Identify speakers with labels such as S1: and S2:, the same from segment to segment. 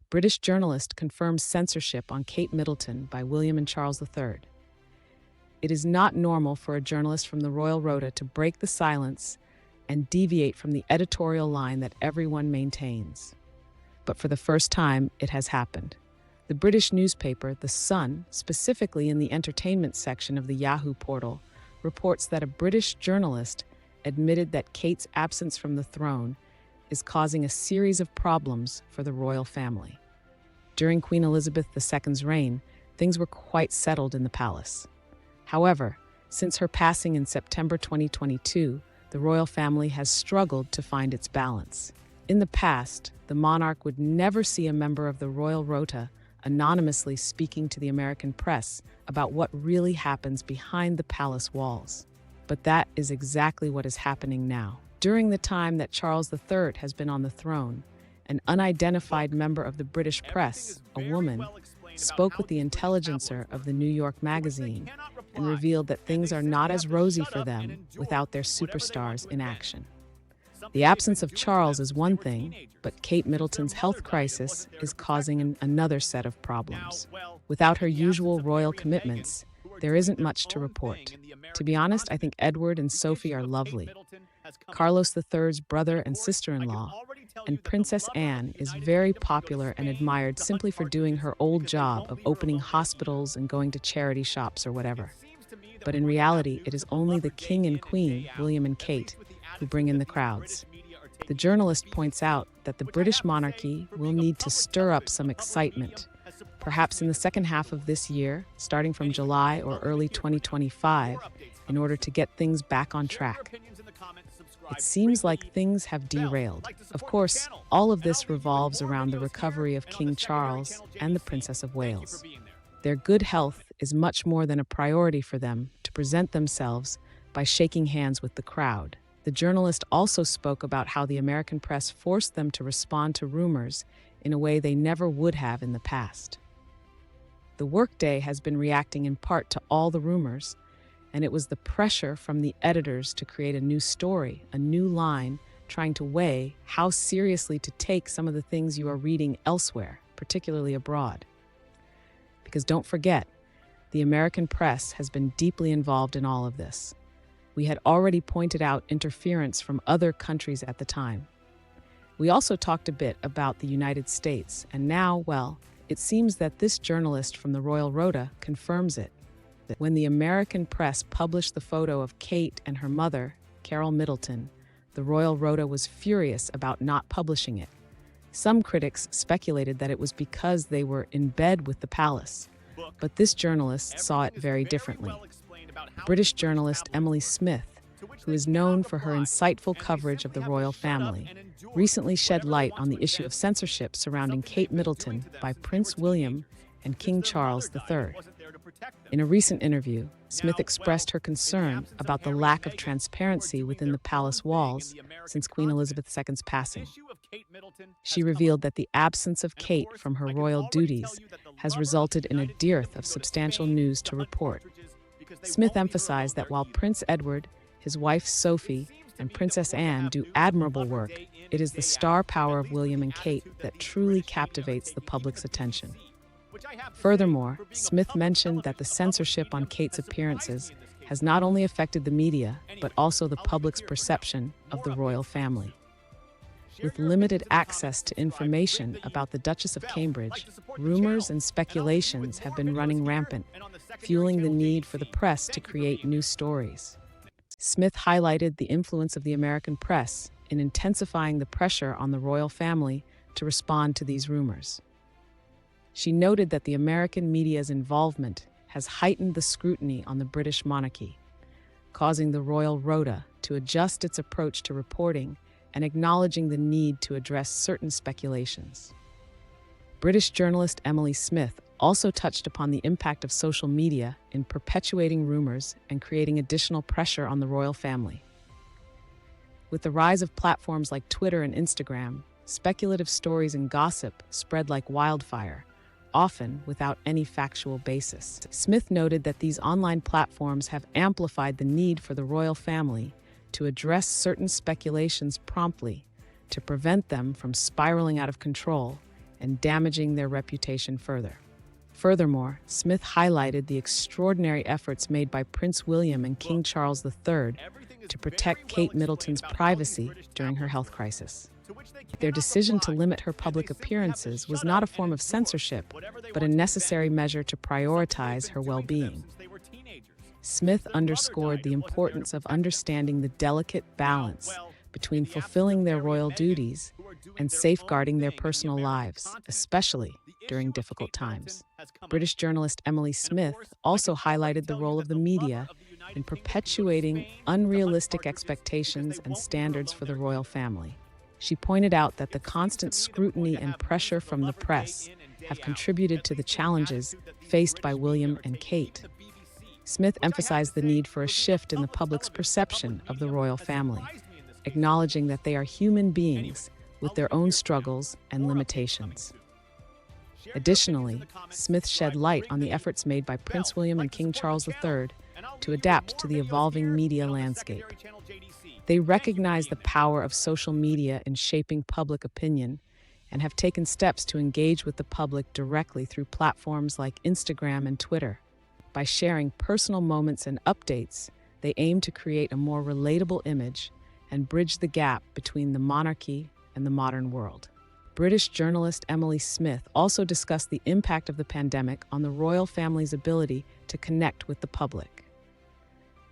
S1: British journalist confirms censorship on Kate Middleton by William and Charles III. It is not normal for a journalist from the Royal Rota to break the silence and deviate from the editorial line that everyone maintains. But for the first time, it has happened. The British newspaper, The Sun, specifically in the entertainment section of the Yahoo portal, reports that a British journalist admitted that Kate's absence from the throne is causing a series of problems for the royal family. During Queen Elizabeth II's reign, things were quite settled in the palace. However, since her passing in September 2022, the royal family has struggled to find its balance. In the past, the monarch would never see a member of the Royal Rota anonymously speaking to the American press about what really happens behind the palace walls. But that is exactly what is happening now. During the time that Charles III has been on the throne, an unidentified member of the British press, a woman, spoke with the Intelligencer of the New York Magazine and revealed that things are not as rosy for them without their superstars in action. The absence of Charles is one thing, but Kate Middleton's health crisis is causing another set of problems. Without her usual royal commitments, there isn't much to report. To be honest, I think Edward and Sophie are lovely. Carlos III's brother and sister-in-law, and Princess Anne is very popular and admired simply for doing her old job of opening hospitals and going to charity shops or whatever. But in reality, it is only the king and queen, William and Kate, who bring in the crowds. The journalist points out that the British monarchy will need to stir up some excitement, perhaps in the second half of this year, starting from July or early 2025, in order to get things back on track. It seems like things have derailed. Of course, all of this revolves around the recovery of King Charles and the Princess of Wales. Their good health is much more than a priority for them to present themselves by shaking hands with the crowd. The journalist also spoke about how the American press forced them to respond to rumors in a way they never would have in the past. The workday has been reacting in part to all the rumors, and it was the pressure from the editors to create a new story, a new line, trying to weigh how seriously to take some of the things you are reading elsewhere, particularly abroad. Because don't forget, the American press has been deeply involved in all of this. We had already pointed out interference from other countries at the time. We also talked a bit about the United States, and now, well, it seems that this journalist from the Royal Rota confirms it. When the American press published the photo of Kate and her mother, Carol Middleton, the Royal Rota was furious about not publishing it. Some critics speculated that it was because they were in bed with the palace, but this journalist saw it very differently. British journalist Emily Smith, who is known for her insightful coverage of the royal family, recently shed light on the issue of censorship surrounding Kate Middleton by Prince William and King Charles III. In a recent interview, Smith expressed her concern about the lack of transparency within the palace walls since Queen Elizabeth II's passing. She revealed that the absence of Kate from her royal duties has resulted in a dearth of substantial news to report. Smith emphasized that while Prince Edward, his wife Sophie, and Princess Anne do admirable work, it is the star power of William and Kate that truly captivates the public's attention. Furthermore, Smith mentioned that the censorship on Kate's appearances has not only affected the media, but also the public's perception of the royal family. With limited access to information about the Duchess of Cambridge, rumors and speculations have been running rampant, fueling the need for the press to create new stories. Smith highlighted the influence of the American press in intensifying the pressure on the royal family to respond to these rumors. She noted that the American media's involvement has heightened the scrutiny on the British monarchy, causing the Royal Rota to adjust its approach to reporting and acknowledging the need to address certain speculations. British journalist Emily Smith also touched upon the impact of social media in perpetuating rumors and creating additional pressure on the royal family. With the rise of platforms like Twitter and Instagram, speculative stories and gossip spread like wildfire, often without any factual basis. Smith noted that these online platforms have amplified the need for the royal family to address certain speculations promptly to prevent them from spiraling out of control and damaging their reputation further. Furthermore, Smith highlighted the extraordinary efforts made by Prince William and King Charles III to protect Kate Middleton's privacy during her health crisis. Their decision to limit her public appearances was not a form of censorship, but a necessary measure to prioritize her well-being. Smith underscored the importance of understanding the delicate balance between fulfilling their royal duties and safeguarding their personal lives, especially during difficult times. British journalist Emily Smith also highlighted the role of the media in perpetuating unrealistic expectations and standards for the royal family. She pointed out that the constant scrutiny and pressure from the press have contributed to the challenges faced by William and Kate. Smith emphasized the need for a shift in the public's perception of the royal family, acknowledging that they are human beings with their own struggles and limitations. Additionally, Smith shed light on the efforts made by Prince William and King Charles III to adapt to the evolving media landscape. They recognize the power of social media in shaping public opinion and have taken steps to engage with the public directly through platforms like Instagram and Twitter. By sharing personal moments and updates, they aim to create a more relatable image and bridge the gap between the monarchy and the modern world. British journalist Emily Smith also discussed the impact of the pandemic on the royal family's ability to connect with the public.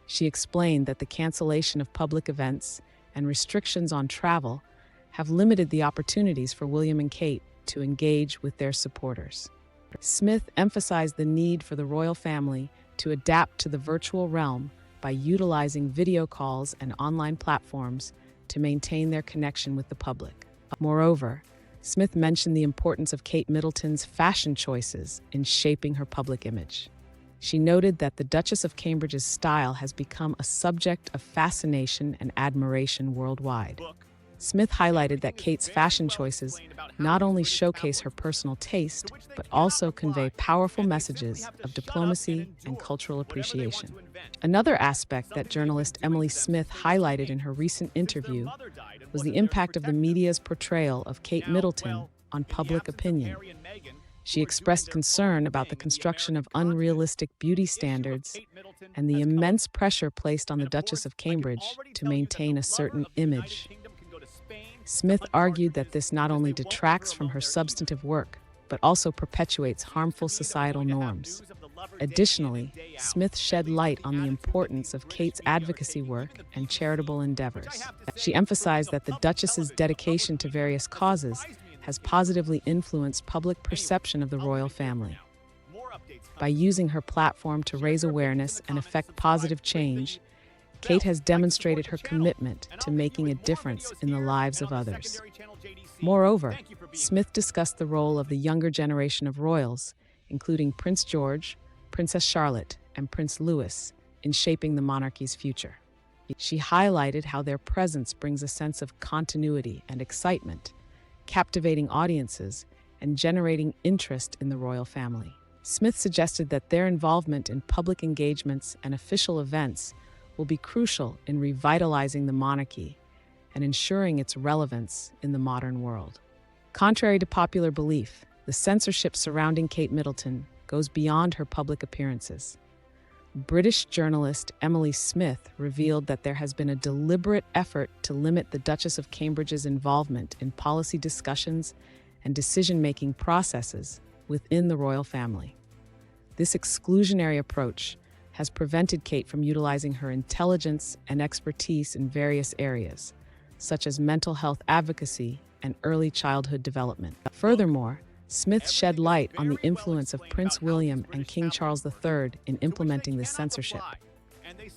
S1: She explained that the cancellation of public events and restrictions on travel have limited the opportunities for William and Kate to engage with their supporters. Smith emphasized the need for the royal family to adapt to the virtual realm by utilizing video calls and online platforms to maintain their connection with the public. Moreover, Smith mentioned the importance of Kate Middleton's fashion choices in shaping her public image. She noted that the Duchess of Cambridge's style has become a subject of fascination and admiration worldwide. Smith highlighted that Kate's fashion choices not only showcase her personal taste, but also convey powerful messages of diplomacy and cultural appreciation. Another aspect that journalist Emily Smith highlighted in her recent interview was the impact of the media's portrayal of Kate Middleton on public opinion. She expressed concern about the construction of unrealistic beauty standards and the immense pressure placed on the Duchess of Cambridge to maintain a certain image. Smith argued that this not only detracts from her substantive work, but also perpetuates harmful societal norms. Additionally, Smith shed light on the importance of Kate's advocacy work and charitable endeavors. She emphasized that the Duchess's dedication to various causes has positively influenced public perception of the royal family. By using her platform to raise awareness and effect positive change, Kate has demonstrated her commitment to making a difference in the lives of others. Moreover, Smith discussed the role of the younger generation of royals, including Prince George, Princess Charlotte, and Prince Louis, in shaping the monarchy's future. She highlighted how their presence brings a sense of continuity and excitement, captivating audiences and generating interest in the royal family. Smith suggested that their involvement in public engagements and official events will be crucial in revitalizing the monarchy and ensuring its relevance in the modern world. Contrary to popular belief, the censorship surrounding Kate Middleton goes beyond her public appearances. British journalist Emily Smith revealed that there has been a deliberate effort to limit the Duchess of Cambridge's involvement in policy discussions and decision-making processes within the royal family. This exclusionary approach has prevented Kate from utilizing her intelligence and expertise in various areas, such as mental health advocacy and early childhood development. Furthermore, Smith shed light on the influence of Prince William and King Charles III in implementing this censorship.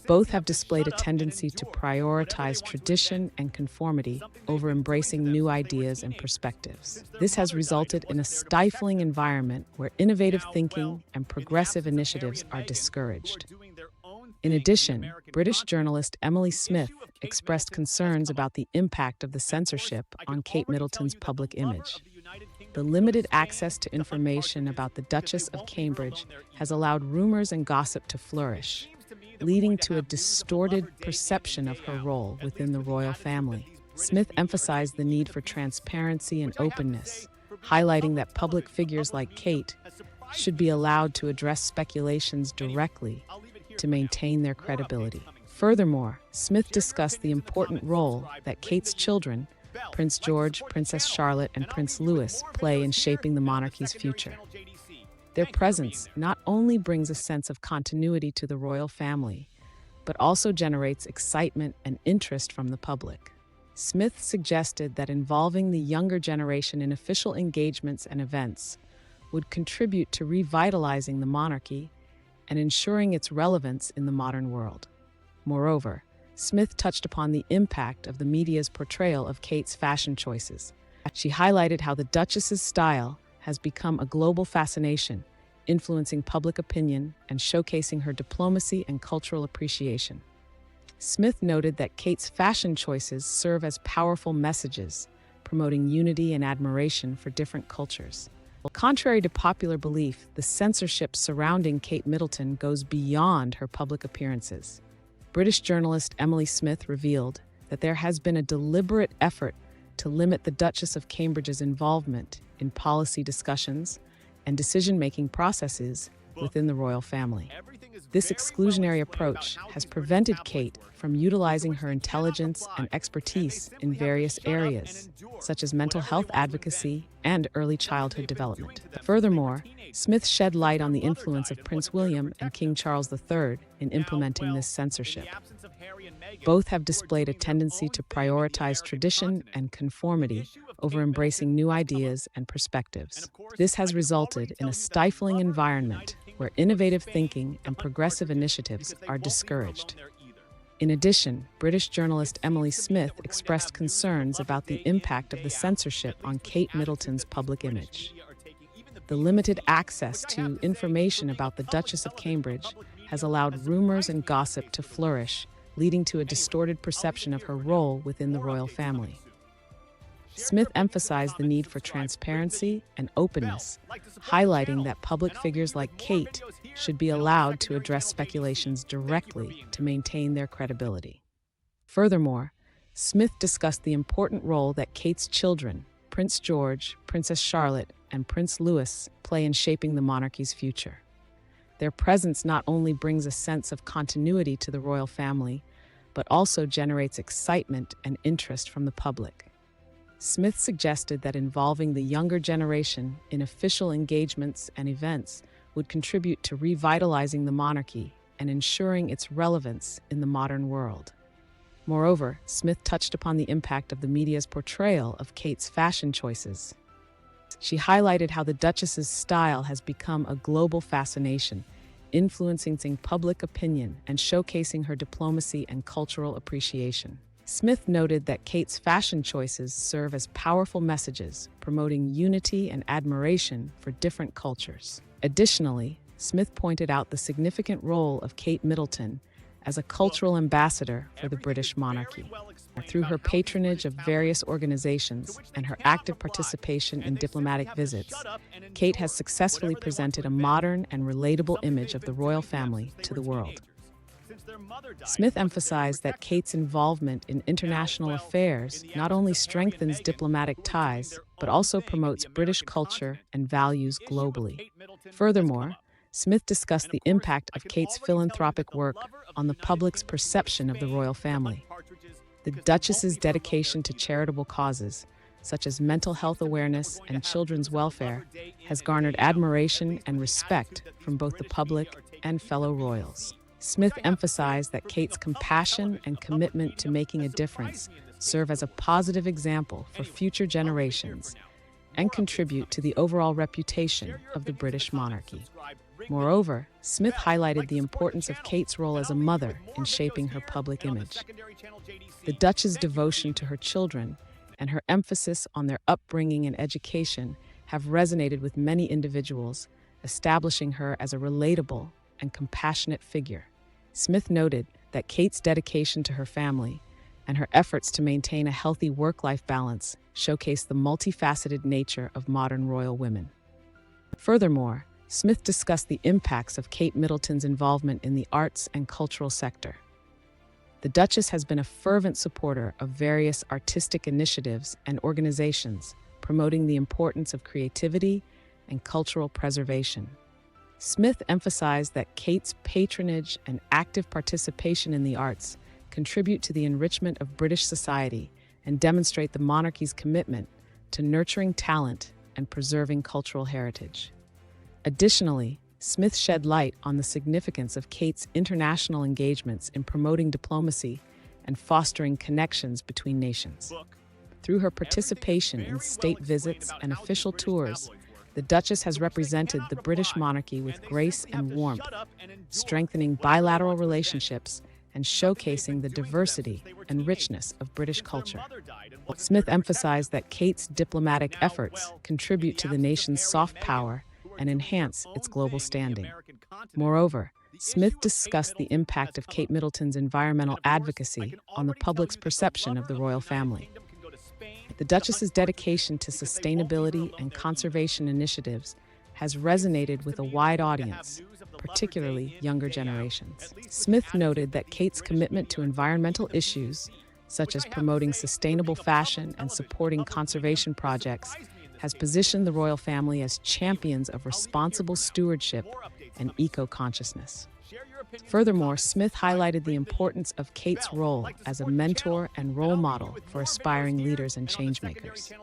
S1: Both have displayed a tendency to prioritize tradition and conformity over embracing new ideas and perspectives. This has resulted in a stifling environment where innovative thinking and progressive initiatives are discouraged. In addition, British journalist Emily Smith expressed concerns about the impact of the censorship on Kate Middleton's public image. The limited access to information about the Duchess of Cambridge has allowed rumors and gossip to flourish, leading to a distorted perception of her role within the royal family. Smith emphasized the need for transparency and openness, highlighting that public figures like Kate should be allowed to address speculations directly to maintain their credibility. Furthermore, Smith discussed the important role that Kate's children, Prince George, Princess Charlotte, and Prince Louis, play in shaping the monarchy's future. Their presence not only brings a sense of continuity to the royal family, but also generates excitement and interest from the public. Smith suggested that involving the younger generation in official engagements and events would contribute to revitalizing the monarchy and ensuring its relevance in the modern world. Moreover, Smith touched upon the impact of the media's portrayal of Kate's fashion choices. She highlighted how the Duchess's style has become a global fascination, influencing public opinion and showcasing her diplomacy and cultural appreciation. Smith noted that Kate's fashion choices serve as powerful messages, promoting unity and admiration for different cultures. Contrary to popular belief, the censorship surrounding Kate Middleton goes beyond her public appearances. British journalist Emily Smith revealed that there has been a deliberate effort to limit the Duchess of Cambridge's involvement in policy discussions and decision-making processes within the royal family. This exclusionary approach has prevented Kate from utilizing her intelligence and expertise in various areas, such as mental health advocacy and early childhood development. Furthermore, Smith shed light on the influence of Prince William and King Charles III in implementing this censorship. Both have displayed a tendency to prioritize tradition and conformity over embracing new ideas and perspectives. This has resulted in a stifling environment where innovative thinking and progressive initiatives are discouraged. In addition, British journalist Emily Smith expressed concerns about the impact of the censorship on Kate Middleton's public image. The limited access to information about the Duchess of Cambridge has allowed rumors and gossip to flourish, leading to a distorted perception of her role within the royal family. Smith emphasized the need for transparency and openness, highlighting that public figures like Kate should be allowed to address speculations directly to maintain their credibility. Furthermore, Smith discussed the important role that Kate's children, Prince George, Princess Charlotte, and Prince Louis, play in shaping the monarchy's future. Their presence not only brings a sense of continuity to the royal family, but also generates excitement and interest from the public. Smith suggested that involving the younger generation in official engagements and events would contribute to revitalizing the monarchy and ensuring its relevance in the modern world. Moreover, Smith touched upon the impact of the media's portrayal of Kate's fashion choices. She highlighted how the Duchess's style has become a global fascination, influencing public opinion and showcasing her diplomacy and cultural appreciation. Smith noted that Kate's fashion choices serve as powerful messages, promoting unity and admiration for different cultures. Additionally, Smith pointed out the significant role of Kate Middleton as a cultural ambassador for the British monarchy. Through her patronage of various organizations and her active participation in diplomatic visits, Kate has successfully presented a modern and relatable image of the royal family to the world. Smith emphasized that Kate's involvement in international affairs not only strengthens diplomatic ties, but also promotes British culture and values globally. Furthermore, Smith discussed the impact of Kate's philanthropic work on the public's perception of the royal family. The Duchess's dedication to charitable causes, such as mental health awareness and children's welfare, has garnered admiration and respect from both the public and fellow royals. Smith emphasized that Kate's compassion and commitment to making a difference serve as a positive example for future generations and contribute to the overall reputation of the British monarchy. Moreover, Smith highlighted the importance of Kate's role as a mother in shaping her public image. The Duchess's devotion to her children and her emphasis on their upbringing and education have resonated with many individuals, establishing her as a relatable and compassionate figure. Smith noted that Kate's dedication to her family and her efforts to maintain a healthy work-life balance showcase the multifaceted nature of modern royal women. Furthermore, Smith discussed the impacts of Kate Middleton's involvement in the arts and cultural sector. The Duchess has been a fervent supporter of various artistic initiatives and organizations, promoting the importance of creativity and cultural preservation. Smith emphasized that Kate's patronage and active participation in the arts contribute to the enrichment of British society and demonstrate the monarchy's commitment to nurturing talent and preserving cultural heritage. Additionally, Smith shed light on the significance of Kate's international engagements in promoting diplomacy and fostering connections between nations. Through her participation in state visits and official tours, the Duchess has represented the British monarchy with grace and warmth, strengthening bilateral relationships and showcasing the diversity and richness of British culture. Smith emphasized that Kate's diplomatic efforts contribute to the nation's soft power and enhance its global standing. Moreover, Smith discussed the impact of Kate Middleton's environmental advocacy on the public's perception of the royal family. The Duchess's dedication to sustainability and conservation initiatives has resonated with a wide audience, particularly younger generations. Smith noted that Kate's commitment to environmental issues, such as promoting sustainable fashion and supporting conservation projects, has positioned the royal family as champions of responsible stewardship and eco-consciousness. Furthermore, Smith highlighted the importance of Kate's role as a mentor and role model for aspiring leaders and changemakers.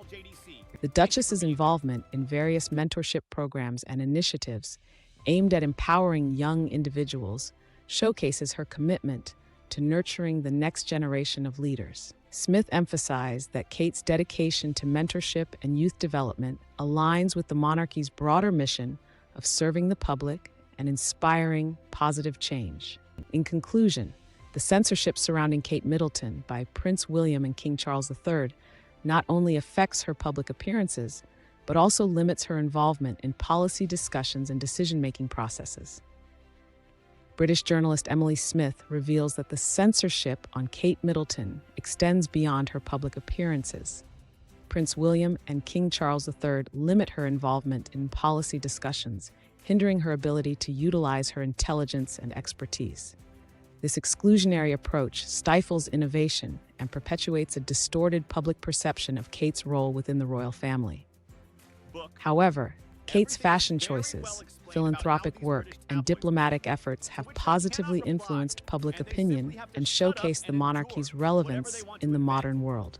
S1: The Duchess's involvement in various mentorship programs and initiatives aimed at empowering young individuals showcases her commitment to nurturing the next generation of leaders. Smith emphasized that Kate's dedication to mentorship and youth development aligns with the monarchy's broader mission of serving the public and inspiring positive change. In conclusion, the censorship surrounding Kate Middleton by Prince William and King Charles III not only affects her public appearances, but also limits her involvement in policy discussions and decision-making processes. British journalist Emily Smith reveals that the censorship on Kate Middleton extends beyond her public appearances. Prince William and King Charles III limit her involvement in policy discussions, hindering her ability to utilize her intelligence and expertise. This exclusionary approach stifles innovation and perpetuates a distorted public perception of Kate's role within the royal family. However, Kate's fashion choices, philanthropic work, and diplomatic efforts have positively influenced public opinion and showcased the monarchy's relevance in the modern world.